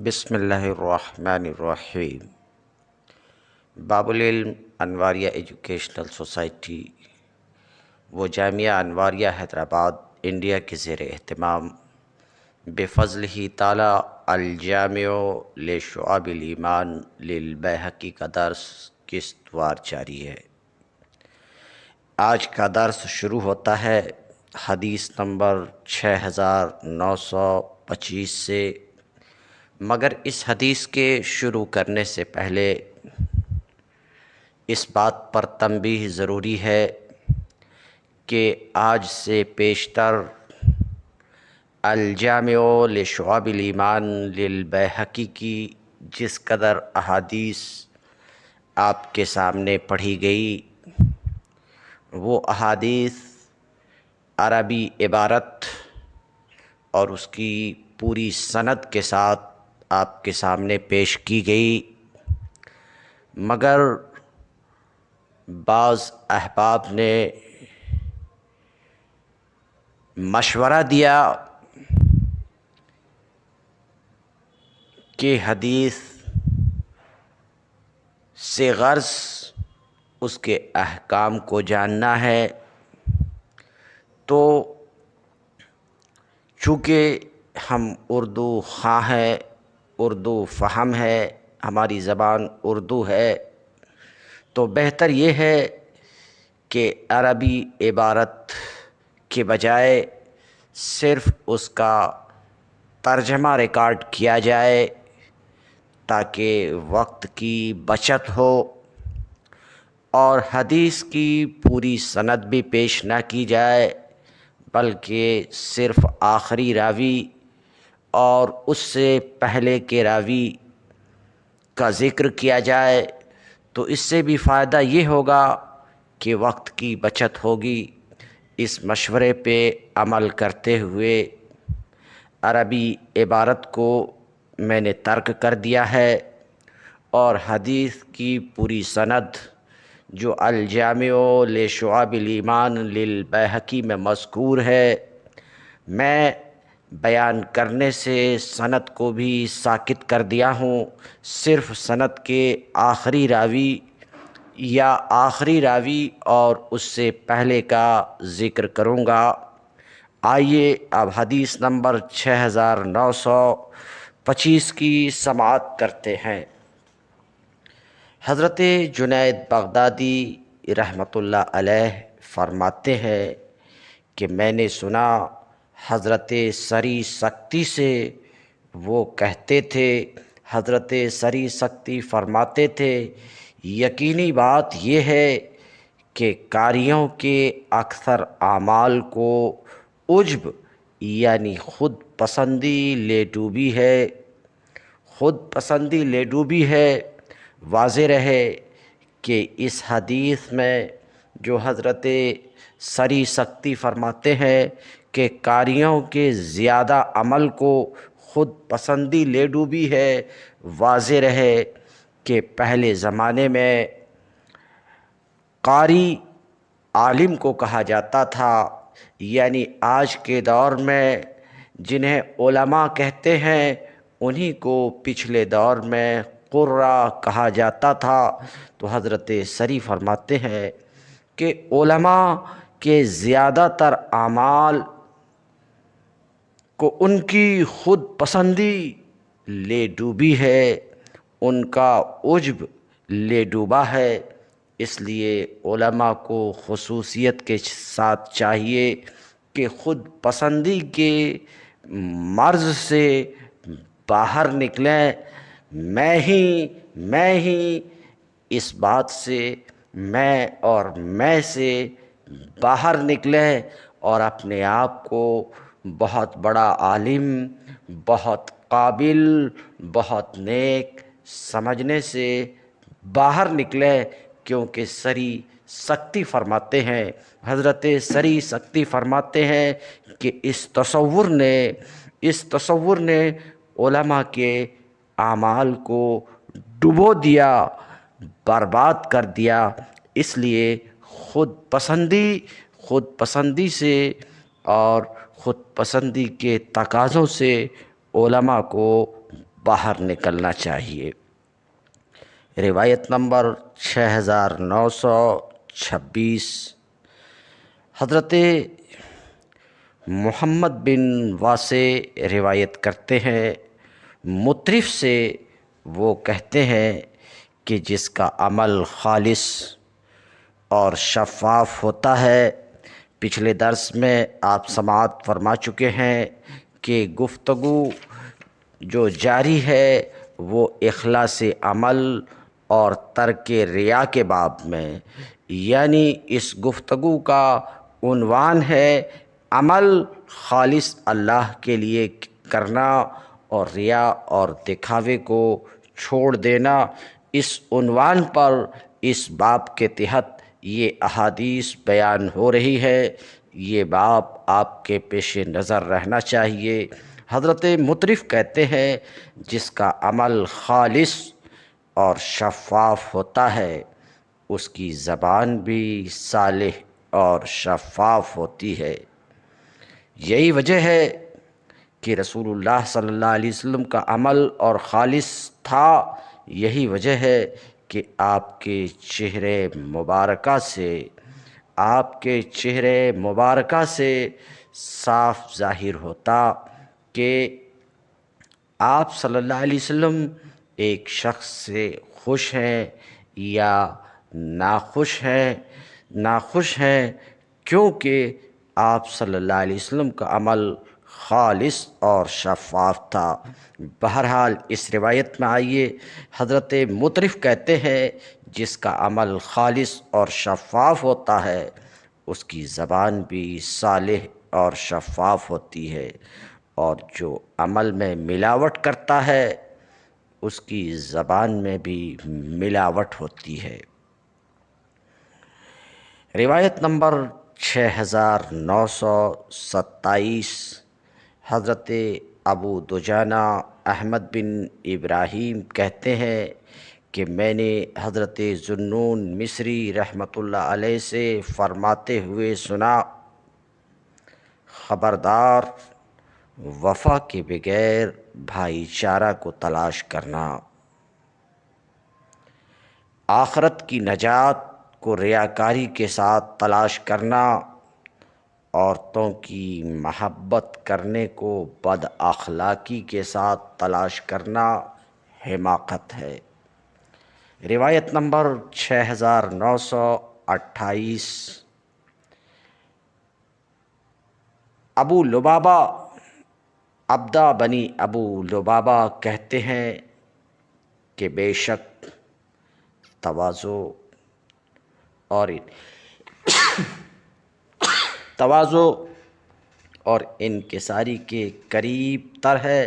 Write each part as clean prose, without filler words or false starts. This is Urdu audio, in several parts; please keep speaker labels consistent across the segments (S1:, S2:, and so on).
S1: بسم اللہ الرحمن الرحیم۔ باب العلم انواریہ ایجوکیشنل سوسائٹی و جامعہ انواریہ حیدرآباد انڈیا کے زیر اہتمام بفضلہ تعالی الجامع لشعب الایمان للبیہقی کا درس قسط وار جاری ہے۔ آج کا درس شروع ہوتا ہے حدیث نمبر 6925 سے، مگر اس حدیث کے شروع کرنے سے پہلے اس بات پر تنبیہ ضروری ہے کہ آج سے پیشتر الجامع لشعب الایمان للبیہقی کی جس قدر احادیث آپ کے سامنے پڑھی گئی، وہ احادیث عربی عبارت اور اس کی پوری سند کے ساتھ آپ کے سامنے پیش کی گئی، مگر بعض احباب نے مشورہ دیا کہ حدیث سے غرض اس کے احکام کو جاننا ہے، تو چونکہ ہم اردو خواں ہیں، اردو فہم ہے، ہماری زبان اردو ہے، تو بہتر یہ ہے کہ عربی عبارت کے بجائے صرف اس کا ترجمہ ریکارڈ کیا جائے تاکہ وقت کی بچت ہو، اور حدیث کی پوری سند بھی پیش نہ کی جائے بلکہ صرف آخری راوی اور اس سے پہلے کے راوی کا ذکر کیا جائے، تو اس سے بھی فائدہ یہ ہوگا کہ وقت کی بچت ہوگی۔ اس مشورے پہ عمل کرتے ہوئے عربی عبارت کو میں نے ترک کر دیا ہے، اور حدیث کی پوری سند جو الجامع لشعب الایمان للبیہقی میں مذکور ہے، میں بیان کرنے سے سند کو بھی ساکت کر دیا ہوں، صرف سند کے آخری راوی یا آخری راوی اور اس سے پہلے کا ذکر کروں گا۔ آئیے اب حدیث نمبر 6925 کی سماعت کرتے ہیں۔ حضرت جنید بغدادی رحمۃ اللہ علیہ فرماتے ہیں کہ میں نے سنا حضرت سری سکتی سے، وہ کہتے تھے، حضرت سری سکتی فرماتے تھے، یقینی بات یہ ہے کہ قاریوں کے اکثر اعمال کو عجب یعنی خود پسندی لے ڈوبی ہے، خود پسندی لے ڈوبی ہے۔ واضح رہے کہ اس حدیث میں جو حضرت سری سکتی فرماتے ہیں کہ قاریوں کے زیادہ عمل کو خود پسندی لے ڈوبی ہے، واضح رہے کہ پہلے زمانے میں قاری عالم کو کہا جاتا تھا، یعنی آج کے دور میں جنہیں علماء کہتے ہیں انہی کو پچھلے دور میں قراء کہا جاتا تھا۔ تو حضرت سری فرماتے ہیں کہ علماء کے زیادہ تر اعمال کو ان کی خود پسندی لے ڈوبی ہے، ان کا عجب لے ڈوبا ہے۔ اس لیے علماء کو خصوصیت کے ساتھ چاہیے کہ خود پسندی کے مرض سے باہر نکلیں، میں ہی اس بات سے، میں اور میں سے باہر نکلیں اور اپنے آپ کو بہت بڑا عالم، بہت قابل، بہت نیک سمجھنے سے باہر نکلیں، کیونکہ سری سکتی فرماتے ہیں، حضرت سری سکتی فرماتے ہیں کہ اس تصور نے علماء کے اعمال کو ڈبو دیا، برباد کر دیا۔ اس لیے خود پسندی سے اور خود پسندی کے تقاضوں سے علماء کو باہر نکلنا چاہیے۔ روایت نمبر 6926، حضرت محمد بن واسع روایت کرتے ہیں، مطرف سے وہ کہتے ہیں کہ جس کا عمل خالص اور شفاف ہوتا ہے۔ پچھلے درس میں آپ سماعت فرما چکے ہیں کہ گفتگو جو جاری ہے وہ اخلاص عمل اور ترک ریا کے باب میں، یعنی اس گفتگو کا عنوان ہے عمل خالص اللہ کے لیے کرنا اور ریا اور دکھاوے کو چھوڑ دینا۔ اس عنوان پر اس باب کے تحت یہ احادیث بیان ہو رہی ہے، یہ باب آپ کے پیش نظر رہنا چاہیے۔ حضرت مطرف کہتے ہیں جس کا عمل خالص اور شفاف ہوتا ہے اس کی زبان بھی صالح اور شفاف ہوتی ہے۔ یہی وجہ ہے کہ رسول اللہ صلی اللہ علیہ وسلم کا عمل اور خالص تھا، یہی وجہ ہے کہ آپ کے چہرے مبارکہ سے صاف ظاہر ہوتا کہ آپ صلی اللہ علیہ وسلم ایک شخص سے خوش ہیں یا ناخوش ہیں، کیونکہ آپ صلی اللہ علیہ وسلم کا عمل خالص اور شفاف تھا۔ بہرحال اس روایت میں آئیے، حضرت مطرف کہتے ہیں جس کا عمل خالص اور شفاف ہوتا ہے اس کی زبان بھی صالح اور شفاف ہوتی ہے، اور جو عمل میں ملاوٹ کرتا ہے اس کی زبان میں بھی ملاوٹ ہوتی ہے۔ روایت نمبر 6927، حضرت ابو دجانہ احمد بن ابراہیم کہتے ہیں کہ میں نے حضرت ذوالنون مصری رحمۃ اللہ علیہ سے فرماتے ہوئے سنا، خبردار وفا کے بغیر بھائی چارہ کو تلاش کرنا، آخرت کی نجات کو ریاکاری کے ساتھ تلاش کرنا، عورتوں کی محبت کرنے کو بد اخلاقی کے ساتھ تلاش کرنا حماقت ہے۔ روایت نمبر 6928، ابو لبابہ عبدہ بنی ابو لبابہ کہتے ہیں کہ بے شک تواضع اور انکساری کے قریب تر ہے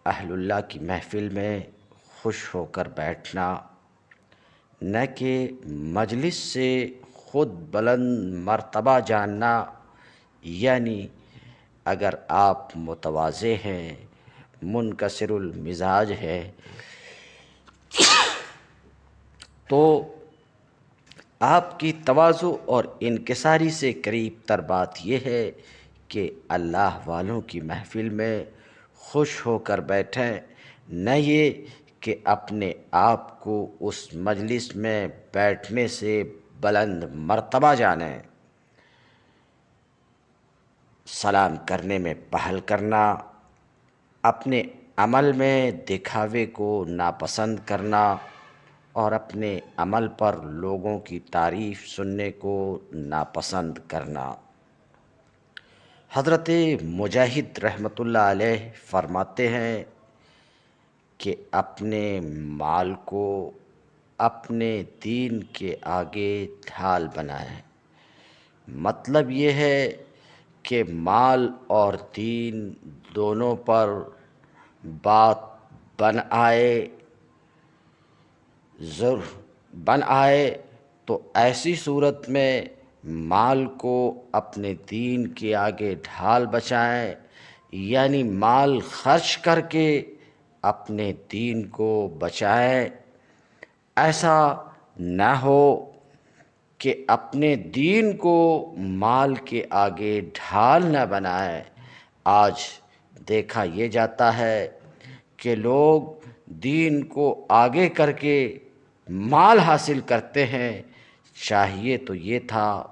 S1: اہل اللہ کی محفل میں خوش ہو کر بیٹھنا، نہ کہ مجلس سے خود بلند مرتبہ جاننا۔ یعنی اگر آپ متواضع ہیں، منکسر المزاج ہیں، تو آپ کی تواضع اور انکساری سے قریب تر بات یہ ہے کہ اللہ والوں کی محفل میں خوش ہو کر بیٹھیں، نہ یہ کہ اپنے آپ کو اس مجلس میں بیٹھنے سے بلند مرتبہ جانیں۔ سلام کرنے میں پہل کرنا، اپنے عمل میں دکھاوے کو ناپسند کرنا اور اپنے عمل پر لوگوں کی تعریف سننے کو ناپسند کرنا۔ حضرت مجاہد رحمۃ اللہ علیہ فرماتے ہیں کہ اپنے مال کو اپنے دین کے آگے ڈھال بنائیں۔ مطلب یہ ہے کہ مال اور دین دونوں پر بات بن آئے تو ایسی صورت میں مال کو اپنے دین کے آگے ڈھال بچائیں، یعنی مال خرچ کر کے اپنے دین کو بچائیں۔ ایسا نہ ہو کہ اپنے دین کو مال کے آگے ڈھال نہ بنائیں۔ آج دیکھا یہ جاتا ہے کہ لوگ دین کو آگے کر کے مال حاصل کرتے ہیں، چاہیے تو یہ تھا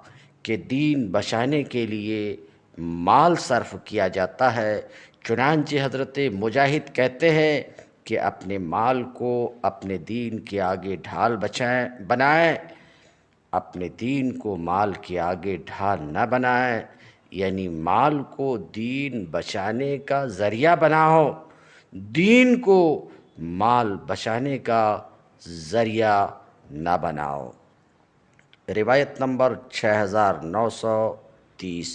S1: کہ دین بچانے کے لیے مال صرف کیا جاتا ہے۔ چنانچہ حضرت مجاہد کہتے ہیں کہ اپنے مال کو اپنے دین کے آگے ڈھال بنائیں، اپنے دین کو مال کے آگے ڈھال نہ بنائیں، یعنی مال کو دین بچانے کا ذریعہ بناؤ، دین کو مال بچانے کا ذریعہ نہ بناؤ۔ روایت نمبر 6930،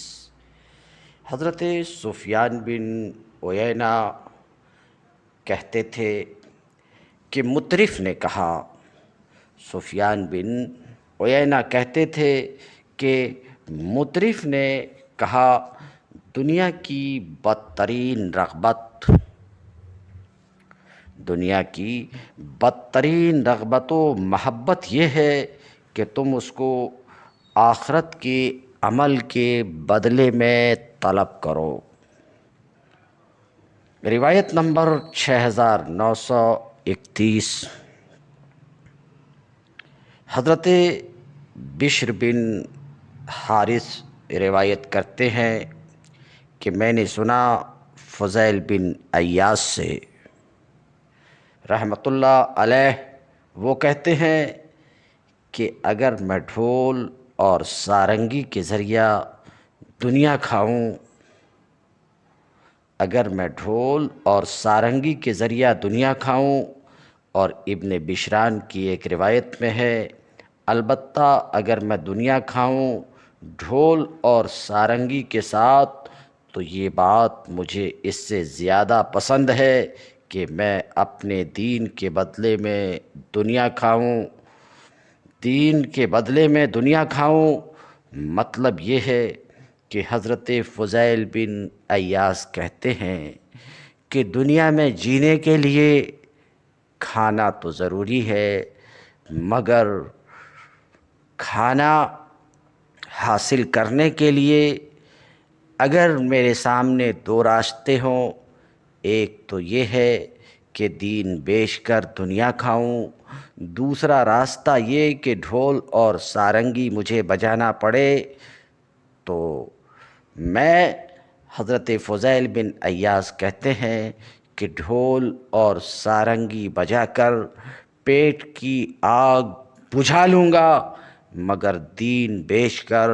S1: حضرت سفیان بن عیینہ کہتے تھے کہ مطرف نے کہا، سفیان بن عیینہ کہتے تھے کہ مطرف نے کہا، دنیا کی بدترین رغبت و محبت یہ ہے کہ تم اس کو آخرت کے عمل کے بدلے میں طلب کرو۔ روایت نمبر 6931، حضرت بشر بن حارث روایت کرتے ہیں کہ میں نے سنا فضیل بن عیاض سے رحمۃ اللہ علیہ، وہ کہتے ہیں کہ اگر میں ڈھول اور سارنگی کے ذریعہ دنیا کھاؤں، اور ابن بشران کی ایک روایت میں ہے، البتہ اگر میں دنیا کھاؤں ڈھول اور سارنگی کے ساتھ تو یہ بات مجھے اس سے زیادہ پسند ہے کہ میں اپنے دین کے بدلے میں دنیا کھاؤں۔ مطلب یہ ہے کہ حضرت فضیل بن عیاض کہتے ہیں کہ دنیا میں جینے کے لیے کھانا تو ضروری ہے، مگر کھانا حاصل کرنے کے لیے اگر میرے سامنے دو راستے ہوں، ایک تو یہ ہے کہ دین بیچ کر دنیا کھاؤں، دوسرا راستہ یہ کہ ڈھول اور سارنگی مجھے بجانا پڑے، تو میں حضرت فضیل بن عیاض کہتے ہیں کہ ڈھول اور سارنگی بجا کر پیٹ کی آگ بجھا لوں گا، مگر دین بیچ کر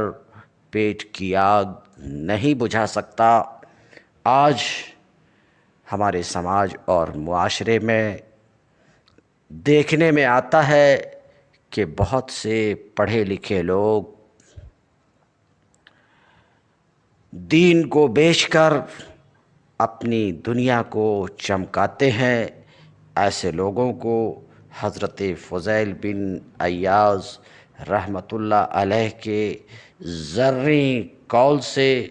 S1: پیٹ کی آگ نہیں بجھا سکتا۔ آج ہمارے سماج اور معاشرے میں دیکھنے میں آتا ہے کہ بہت سے پڑھے لکھے لوگ دین کو بیچ کر اپنی دنیا کو چمکاتے ہیں۔ ایسے لوگوں کو حضرت فضیل بن عیاض رحمۃ اللہ علیہ کے زرعی قول سے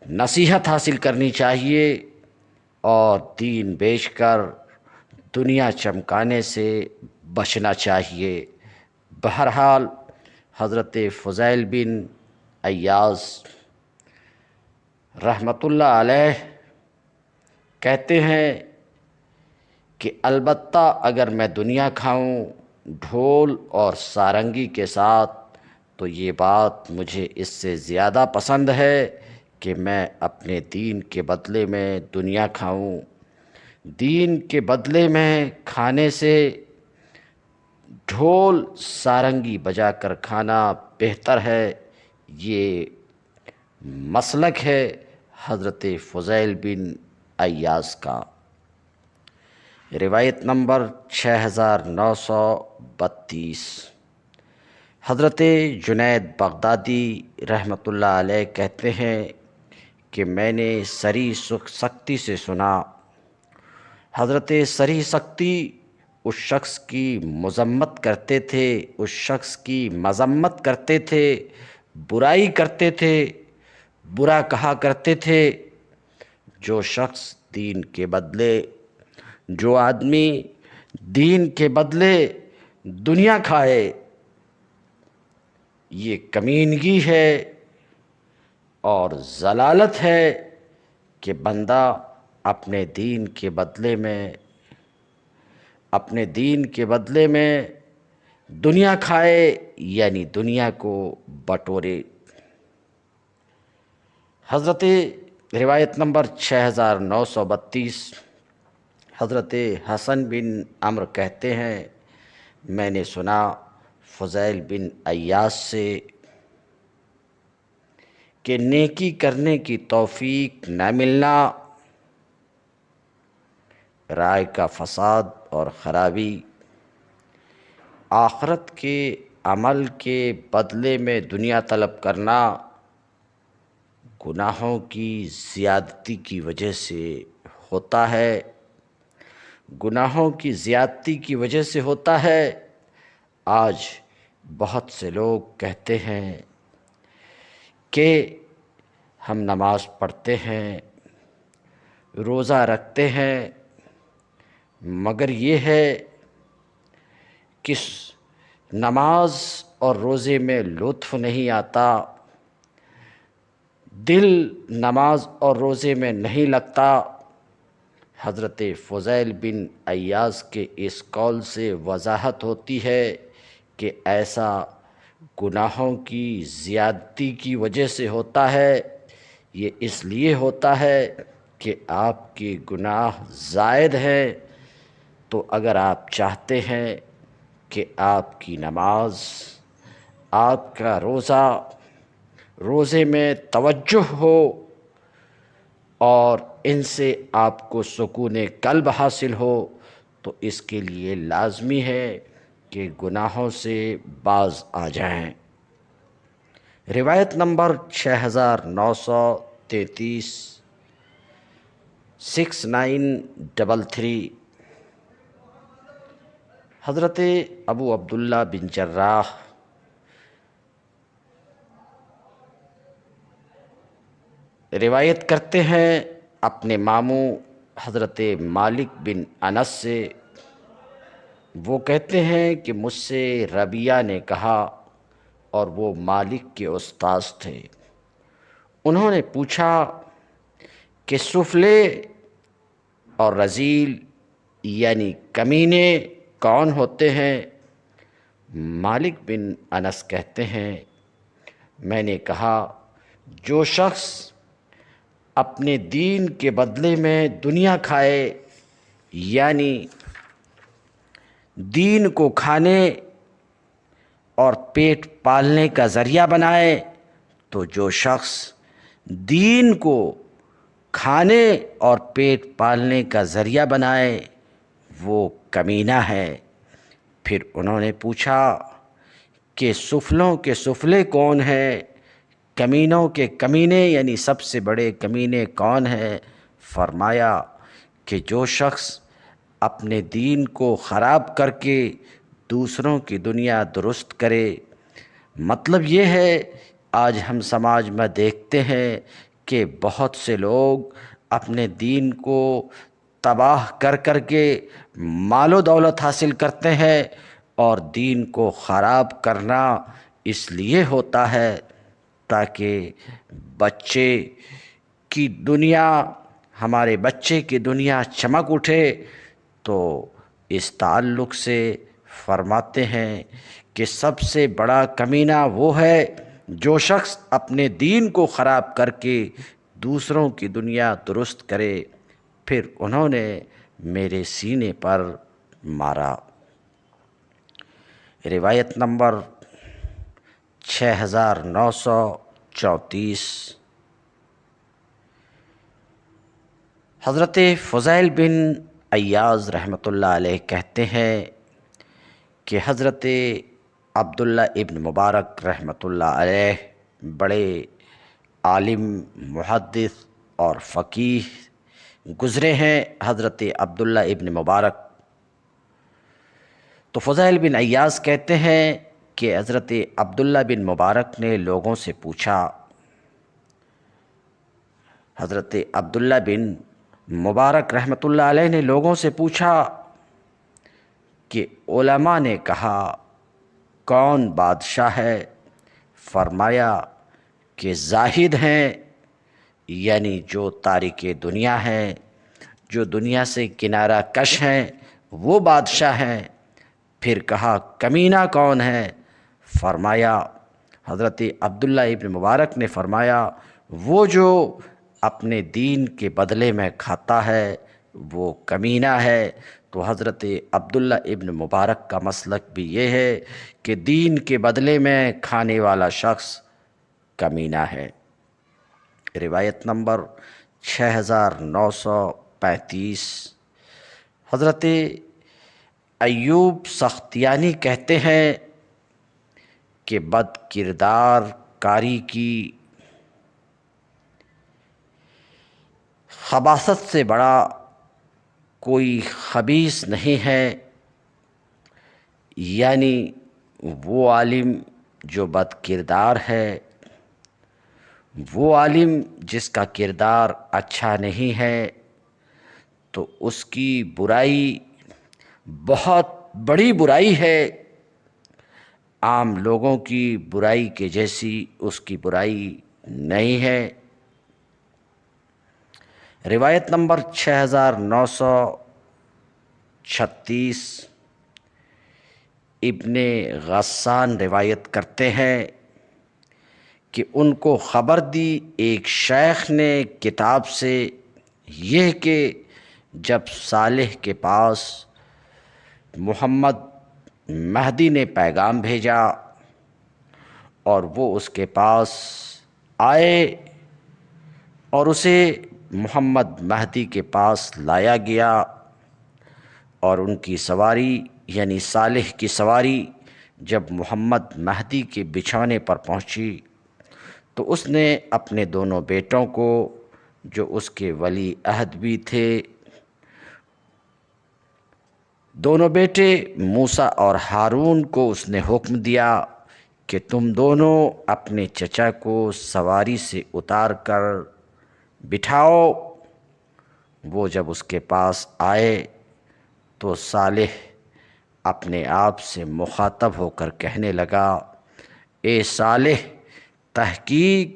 S1: نصیحت حاصل کرنی چاہیے اور دین بیچ کر دنیا چمکانے سے بچنا چاہیے۔ بہرحال حضرت فضیل بن عیاض رحمۃ اللہ علیہ کہتے ہیں کہ البتہ اگر میں دنیا کھاؤں ڈھول اور سارنگی کے ساتھ تو یہ بات مجھے اس سے زیادہ پسند ہے کہ میں اپنے دین کے بدلے میں دنیا کھاؤں۔ دین کے بدلے میں کھانے سے ڈھول سارنگی بجا کر کھانا بہتر ہے۔ یہ مسلک ہے حضرت فضیل بن عیاض کا۔ روایت نمبر 6932، حضرت جنید بغدادی رحمۃ اللہ علیہ کہتے ہیں کہ میں نے سری سکتی سے سنا، حضرت سری سکتی اس شخص کی مذمت کرتے تھے، برائی کرتے تھے، برا کہا کرتے تھے، جو آدمی دین کے بدلے دنیا کھائے یہ کمینگی ہے اور ضلالت ہے کہ بندہ اپنے دین کے بدلے میں دنیا کھائے یعنی دنیا کو بٹورے۔ حضرت روایت نمبر 6932، حضرت حسن بن عمرو کہتے ہیں میں نے سنا فضیل بن عیاض سے کہ نیکی کرنے کی توفیق نہ ملنا رائے کا فساد اور خرابی، آخرت کے عمل کے بدلے میں دنیا طلب کرنا گناہوں کی زیادتی کی وجہ سے ہوتا ہے، گناہوں کی زیادتی کی وجہ سے ہوتا ہے۔ آج بہت سے لوگ کہتے ہیں کہ ہم نماز پڑھتے ہیں، روزہ رکھتے ہیں، مگر یہ ہے کہ نماز اور روزے میں لطف نہیں آتا، دل نماز اور روزے میں نہیں لگتا۔ حضرت فضیل بن عیاض کے اس قول سے وضاحت ہوتی ہے کہ ایسا گناہوں کی زیادتی کی وجہ سے ہوتا ہے۔ یہ اس لیے ہوتا ہے کہ آپ کے گناہ زائد ہیں، تو اگر آپ چاہتے ہیں کہ آپ کی نماز، آپ کا روزے میں توجہ ہو اور ان سے آپ کو سکون قلب حاصل ہو، تو اس کے لیے لازمی ہے کہ گناہوں سے باز آ جائیں۔ روایت نمبر 6933، 6933، حضرت ابو عبداللہ بن جراح روایت کرتے ہیں اپنے ماموں حضرت مالک بن انس سے، وہ کہتے ہیں کہ مجھ سے ربیعہ نے کہا، اور وہ مالک کے استاذ تھے۔ انہوں نے پوچھا کہ سفلے اور رذیل یعنی کمینے کون ہوتے ہیں؟ مالک بن انس کہتے ہیں میں نے کہا جو شخص اپنے دین کے بدلے میں دنیا کھائے یعنی دین کو کھانے اور پیٹ پالنے کا ذریعہ بنائے، تو جو شخص دین کو کھانے اور پیٹ پالنے کا ذریعہ بنائے وہ کمینہ ہے۔ پھر انہوں نے پوچھا کہ سفلوں کے سفلے کون ہیں؟ کمینوں کے کمینے یعنی سب سے بڑے کمینے کون ہیں؟ فرمایا کہ جو شخص اپنے دین کو خراب کر کے دوسروں کی دنیا درست کرے۔ مطلب یہ ہے آج ہم سماج میں دیکھتے ہیں کہ بہت سے لوگ اپنے دین کو تباہ کر کر کے مال و دولت حاصل کرتے ہیں، اور دین کو خراب کرنا اس لیے ہوتا ہے تاکہ بچے کی دنیا، ہمارے بچے کی دنیا چمک اٹھے۔ تو اس تعلق سے فرماتے ہیں کہ سب سے بڑا کمینہ وہ ہے جو شخص اپنے دین کو خراب کر کے دوسروں کی دنیا درست کرے۔ پھر انہوں نے میرے سینے پر مارا۔ روایت نمبر 6934، حضرت فضیل بن عیاض رحمۃ اللہ علیہ کہتے ہیں کہ حضرت عبداللہ ابن مبارک رحمۃ اللہ علیہ بڑے عالم، محدث اور فقیہ گزرے ہیں۔ حضرت عبداللہ ابن مبارک تو فضیل بن عیاض کہتے ہیں کہ حضرت عبداللہ بن مبارک نے لوگوں سے پوچھا، حضرت عبداللہ بن مبارک رحمۃ اللہ علیہ نے لوگوں سے پوچھا کہ علماء نے کہا کون بادشاہ ہے؟ فرمایا کہ زاہد ہیں یعنی جو تارک دنیا ہیں، جو دنیا سے کنارہ کش ہیں وہ بادشاہ ہیں۔ پھر کہا کمینہ کون ہے؟ فرمایا حضرت عبداللہ ابن مبارک نے فرمایا وہ جو اپنے دین کے بدلے میں کھاتا ہے وہ کمینہ ہے۔ تو حضرت عبداللہ ابن مبارک کا مسلک بھی یہ ہے کہ دین کے بدلے میں کھانے والا شخص کمینہ ہے۔ روایت نمبر 6935۔ حضرت ایوب سختیانی کہتے ہیں کہ بد کردار کاری کی خباثت سے بڑا کوئی خبیث نہیں ہے، یعنی وہ عالم جو بد کردار ہے، وہ عالم جس کا کردار اچھا نہیں ہے، تو اس کی برائی بہت بڑی برائی ہے۔ عام لوگوں کی برائی کے جیسی اس کی برائی نہیں ہے۔ روایت نمبر 6936۔ ابن غسان روایت کرتے ہیں کہ ان کو خبر دی ایک شیخ نے کتاب سے، یہ کہ جب صالح کے پاس محمد مہدی نے پیغام بھیجا اور وہ اس کے پاس آئے اور اسے محمد مہدی کے پاس لایا گیا، اور ان کی سواری یعنی صالح کی سواری جب محمد مہدی کے بچھانے پر پہنچی تو اس نے اپنے دونوں بیٹوں کو جو اس کے ولی عہد بھی تھے، دونوں بیٹے موسیٰ اور ہارون کو اس نے حکم دیا کہ تم دونوں اپنے چچا کو سواری سے اتار کر بٹھاؤ۔ وہ جب اس کے پاس آئے تو صالح اپنے آپ سے مخاطب ہو کر کہنے لگا، اے صالح، تحقیق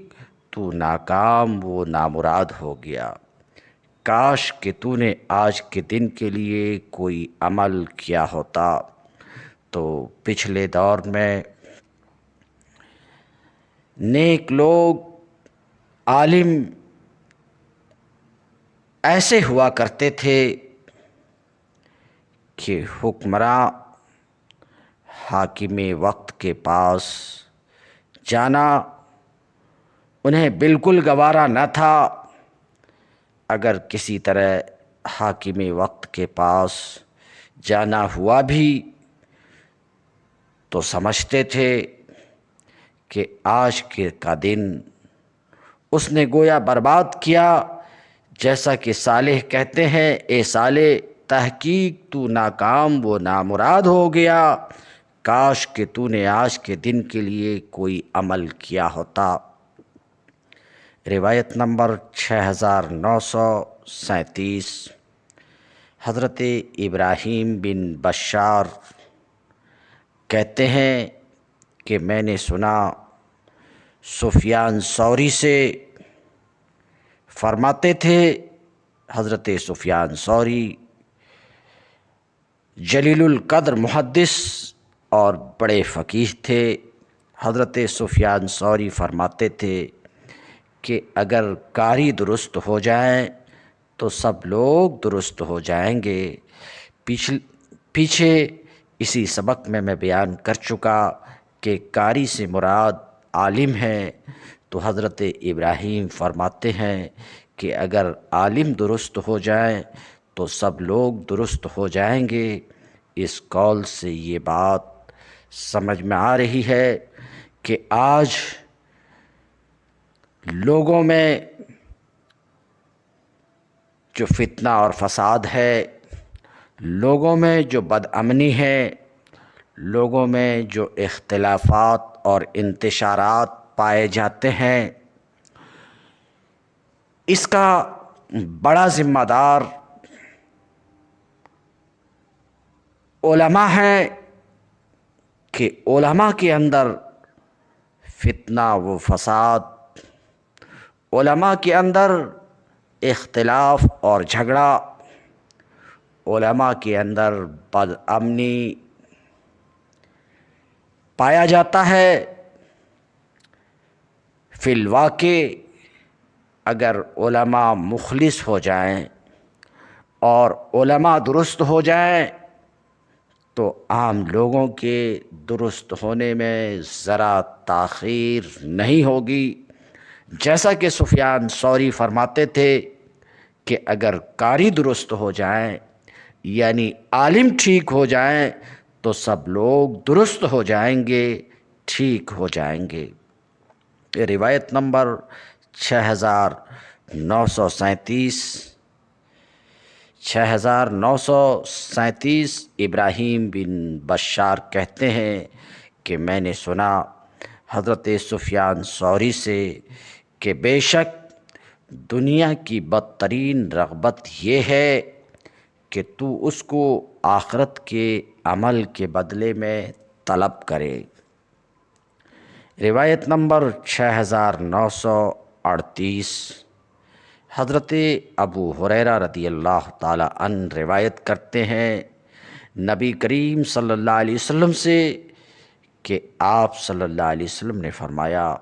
S1: تو ناکام و نامراد ہو گیا، کاش کہ تو نے آج کے دن کے لیے کوئی عمل کیا ہوتا۔ تو پچھلے دور میں نیک لوگ، عالم ایسے ہوا کرتے تھے کہ حکمراں حاکم وقت کے پاس جانا انہیں بالکل گوارا نہ تھا۔ اگر کسی طرح حاکم وقت کے پاس جانا ہوا بھی تو سمجھتے تھے کہ آج کا دن اس نے گویا برباد کیا۔ جیسا کہ صالح کہتے ہیں، اے صالح، تحقیق تو ناکام و نامراد ہو گیا، کاش کہ تو نے آج کے دن کے لیے کوئی عمل کیا ہوتا۔ روایت نمبر 6937۔ حضرت ابراہیم بن بشار کہتے ہیں کہ میں نے سنا سفیان ثوری سے، فرماتے تھے حضرت سفیان ثوری جلیل القدر محدث اور بڑے فقیہ تھے۔ حضرت سفیان ثوری فرماتے تھے کہ اگر قاری درست ہو جائیں تو سب لوگ درست ہو جائیں گے۔ پیچھے اسی سبق میں بیان کر چکا کہ قاری سے مراد عالم ہے، تو حضرت ابراہیم فرماتے ہیں کہ اگر عالم درست ہو جائیں تو سب لوگ درست ہو جائیں گے۔ اس قول سے یہ بات سمجھ میں آ رہی ہے کہ آج لوگوں میں جو فتنہ اور فساد ہے، لوگوں میں جو بد امنی ہے، لوگوں میں جو اختلافات اور انتشارات پائے جاتے ہیں، اس کا بڑا ذمہ دار علماء ہیں کہ علماء کے اندر فتنہ و فساد، علماء کے اندر اختلاف اور جھگڑا علماء کے اندر بد امنی پایا جاتا ہے، فی الواقع اگر علماء مخلص ہو جائیں اور علماء درست ہو جائیں تو عام لوگوں کے درست ہونے میں ذرا تاخیر نہیں ہوگی۔ جیسا کہ سفیان ثوری فرماتے تھے کہ اگر قاری درست ہو جائیں یعنی عالم ٹھیک ہو جائیں تو سب لوگ درست ہو جائیں گے، ٹھیک ہو جائیں گے۔ روایت نمبر 6937 6937 ابراہیم بن بشار کہتے ہیں کہ میں نے سنا حضرت سفیان ثوری سے کہ بے شک دنیا کی بدترین رغبت یہ ہے کہ تو اس کو آخرت کے عمل کے بدلے میں طلب کرے۔ روایت نمبر 6938 حضرت ابو ہریرہ رضی اللہ تعالی عنہ روایت کرتے ہیں نبی کریم صلی اللہ علیہ وسلم سے کہ آپ صلی اللہ علیہ وسلم نے فرمایا،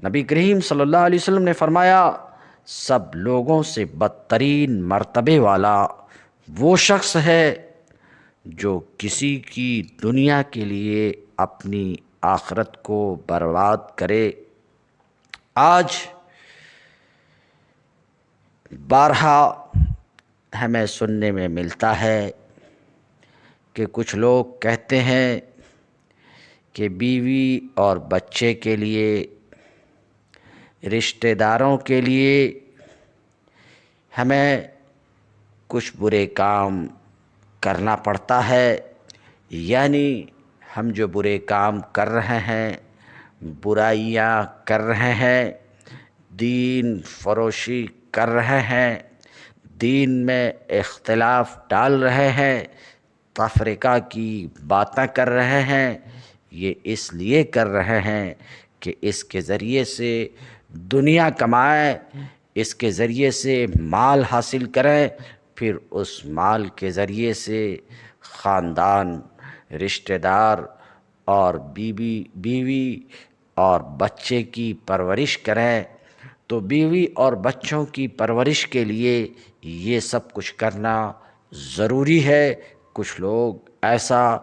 S1: نبی کریم صلی اللہ علیہ وسلم نے فرمایا سب لوگوں سے بدترین مرتبے والا وہ شخص ہے جو کسی کی دنیا کے لیے اپنی آخرت کو برباد کرے۔ آج بارہا ہمیں سننے میں ملتا ہے کہ کچھ لوگ کہتے ہیں کہ بیوی اور بچے کے لیے، رشتہ داروں کے لیے ہمیں کچھ برے کام کرنا پڑتا ہے، یعنی ہم جو برے کام کر رہے ہیں، برائیاں کر رہے ہیں، دین فروشی کر رہے ہیں، دین میں اختلاف ڈال رہے ہیں، تفرقہ کی باتیں کر رہے ہیں، یہ اس لیے کر رہے ہیں کہ اس کے ذریعے سے دنیا کمائیں، اس کے ذریعے سے مال حاصل کریں، پھر اس مال کے ذریعے سے خاندان، رشتہ دار اور بیوی اور بچے کی پرورش کریں۔ تو بیوی اور بچوں کی پرورش کے لیے یہ سب کچھ کرنا ضروری ہے۔ کچھ لوگ ایسا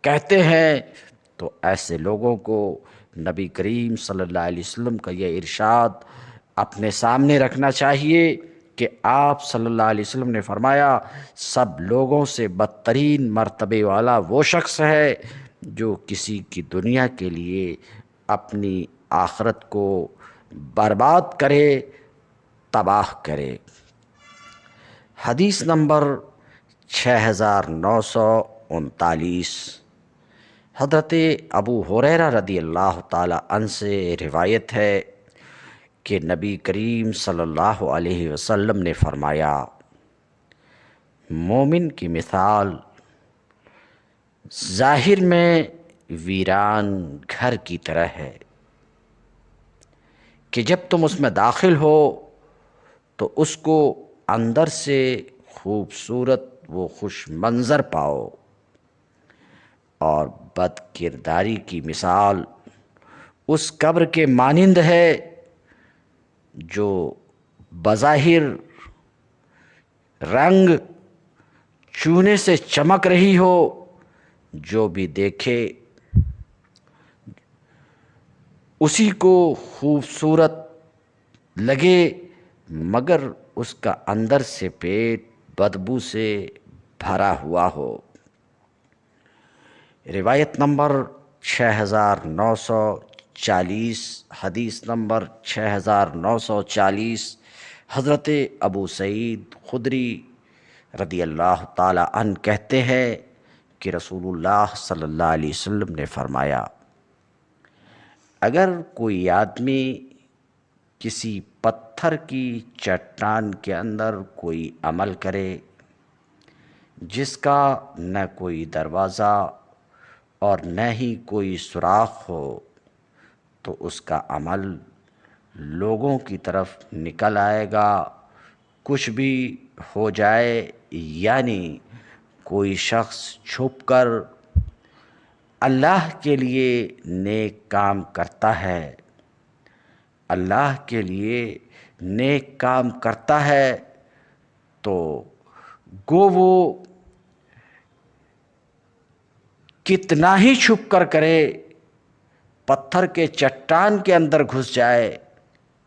S1: کہتے ہیں، تو ایسے لوگوں کو نبی کریم صلی اللہ علیہ وسلم کا یہ ارشاد اپنے سامنے رکھنا چاہیے کہ آپ صلی اللہ علیہ وسلم نے فرمایا سب لوگوں سے بدترین مرتبے والا وہ شخص ہے جو کسی کی دنیا کے لیے اپنی آخرت کو برباد کرے، تباہ کرے۔ حدیث نمبر 6939 حضرت ابو ہریرہ رضی اللہ تعالی عنہ سے روایت ہے کہ نبی کریم صلی اللہ علیہ وسلم نے فرمایا مومن کی مثال ظاہر میں ویران گھر کی طرح ہے کہ جب تم اس میں داخل ہو تو اس کو اندر سے خوبصورت و خوش منظر پاؤ، اور بد کرداری کی مثال اس قبر کے مانند ہے جو بظاہر رنگ چونے سے چمک رہی ہو، جو بھی دیکھے اسی کو خوبصورت لگے، مگر اس کا اندر سے پیٹ بدبو سے بھرا ہوا ہو۔ روایت نمبر 6940 حدیث نمبر 6940 حضرت ابو سعید خدری رضی اللہ تعالی عنہ کہتے ہیں کہ رسول اللہ صلی اللہ علیہ وسلم نے فرمایا اگر کوئی آدمی کسی پتھر کی چٹان کے اندر کوئی عمل کرے جس کا نہ کوئی دروازہ اور نہ ہی کوئی سوراخ ہو، تو اس کا عمل لوگوں کی طرف نکل آئے گا، کچھ بھی ہو جائے، یعنی کوئی شخص چھپ کر اللہ کے لیے نیک کام کرتا ہے، اللہ کے لیے نیک کام کرتا ہے، تو گو وہ کتنا ہی چھپ کر کرے، پتھر کے چٹان کے اندر گھس جائے،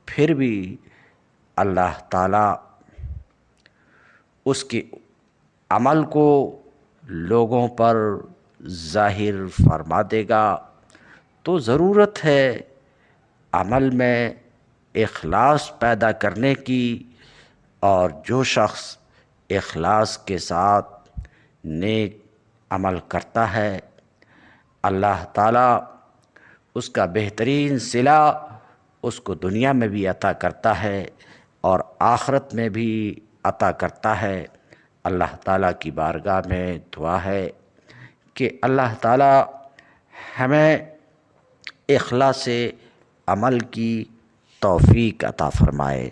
S1: پھر بھی اللہ تعالیٰ اس کے عمل کو لوگوں پر ظاہر فرما دے گا۔ تو ضرورت ہے عمل میں اخلاص پیدا کرنے کی، اور جو شخص اخلاص کے ساتھ نیک عمل کرتا ہے، اللہ تعالیٰ اس کا بہترین صلہ اس کو دنیا میں بھی عطا کرتا ہے اور آخرت میں بھی عطا کرتا ہے۔ اللہ تعالیٰ کی بارگاہ میں دعا ہے کہ اللہ تعالیٰ ہمیں اخلاص عمل کی توفیق عطا فرمائے۔